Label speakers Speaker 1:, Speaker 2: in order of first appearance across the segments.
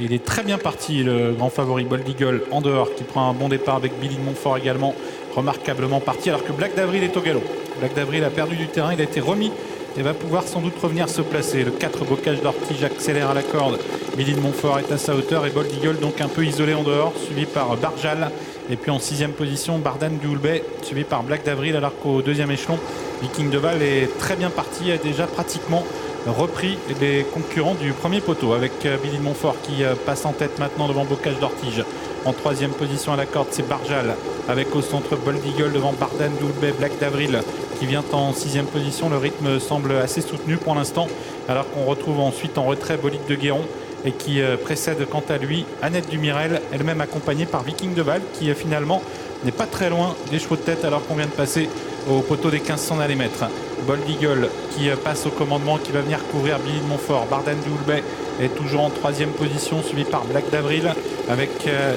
Speaker 1: Il est très bien parti, le grand favori Bold Eagle en dehors, qui prend un bon départ avec Billy de Montfort également, remarquablement parti, alors que Black d'Avril est au galop. Black d'Avril a perdu du terrain, il a été remis et va pouvoir sans doute revenir se placer. Le 4 Bocage d'Ortige accélère à la corde. Billy de Montfort est à sa hauteur et Bold Eagle donc un peu isolé en dehors, suivi par Barjal. Et puis en 6e position, Bardan du Houlbay, suivi par Black d'Avril, alors qu'au 2e échelon, Viking de Val est très bien parti, a déjà pratiquement repris les concurrents du premier poteau, avec Billy de Montfort qui passe en tête maintenant devant Bocage d'Ortige. En 3e position à la corde, c'est Barjal, avec au centre Bold Eagle devant Bardan du Houlbay, Black d'Avril qui vient en 6e position. Le rythme semble assez soutenu pour l'instant, alors qu'on retrouve ensuite en retrait Bolide de Guéron et qui précède quant à lui Annette Dumirel, elle-même accompagnée par Viking de Val, qui finalement n'est pas très loin des chevaux de tête alors qu'on vient de passer au poteau des 1500 allées-mètres. Bold Eagle qui passe au commandement, qui va venir couvrir Billy de Montfort. Bardan du Houlbay est toujours en 3e position, suivi par Black d'Avril, avec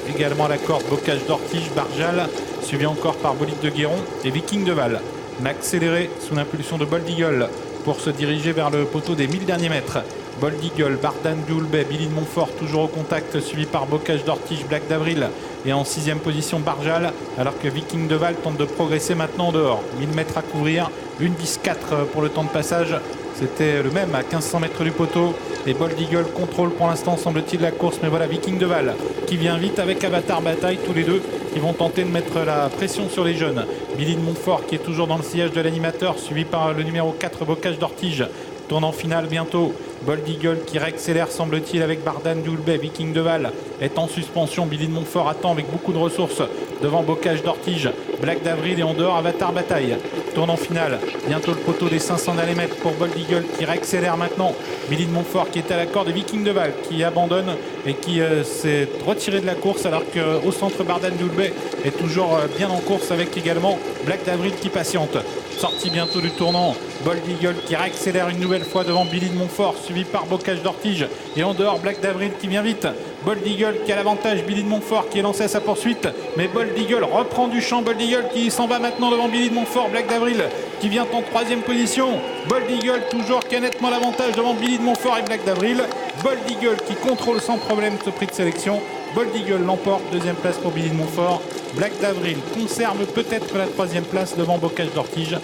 Speaker 1: également à la corde Bocage d'Ortige, Barjal, suivi encore par Bolide de Guéron et Viking de Val. On a accéléré sous l'impulsion de Bold Eagle pour se diriger vers le poteau des 1000 derniers mètres. Bold Eagle, Bardan du Houlbay, Billy de Montfort toujours au contact, suivi par Bocage d'Ortige, Black d'Avril et en 6e position Barjal, alors que Viking de Val tente de progresser maintenant en dehors. 1000 mètres à couvrir, 1:10,4 pour le temps de passage. C'était le même à 1500 mètres du poteau. Et Bold Eagle contrôle pour l'instant, semble-t-il, la course. Mais voilà Viking de Val qui vient vite avec Avatar Bataille, tous les deux qui vont tenter de mettre la pression sur les jeunes. Billy de Montfort qui est toujours dans le sillage de l'animateur, suivi par le numéro 4 Bocage d'Ortige. Tournant final bientôt, Bold Eagle qui réaccélère semble-t-il avec Bardan du Houlbay. Viking de Val est en suspension, Billy de Montfort attend avec beaucoup de ressources devant Bocage d'Ortige. Black d'Avril et en dehors Avatar Bataille. Tournant final, bientôt le poteau des 500 allées-mètres pour Bold Eagle qui réaccélère maintenant. Billy de Montfort qui est à la corde et Viking de Val qui abandonne et qui s'est retiré de la course, alors qu'au centre Bardan du Houlbay est toujours bien en course, avec également Black d'Avril qui patiente. Sortie bientôt du tournant, Bold Eagle qui réaccélère une nouvelle fois devant Billy de Montfort, suivi par Bocage d'Ortige et en dehors Black d'Avril qui vient vite. Bold Eagle qui a l'avantage, Billy de Montfort qui est lancé à sa poursuite, mais Bold Eagle reprend du champ. Bold Eagle qui s'en va maintenant devant Billy de Montfort. Black d'Avril qui vient en 3e position. Bold Eagle toujours qui a nettement l'avantage devant Billy de Montfort et Black d'Avril. Bold Eagle qui contrôle sans problème ce prix de sélection. Bold Eagle l'emporte, 2e place pour Billy de Montfort. Black d'Avril conserve peut-être la 3e place devant Bocage d'Ortige.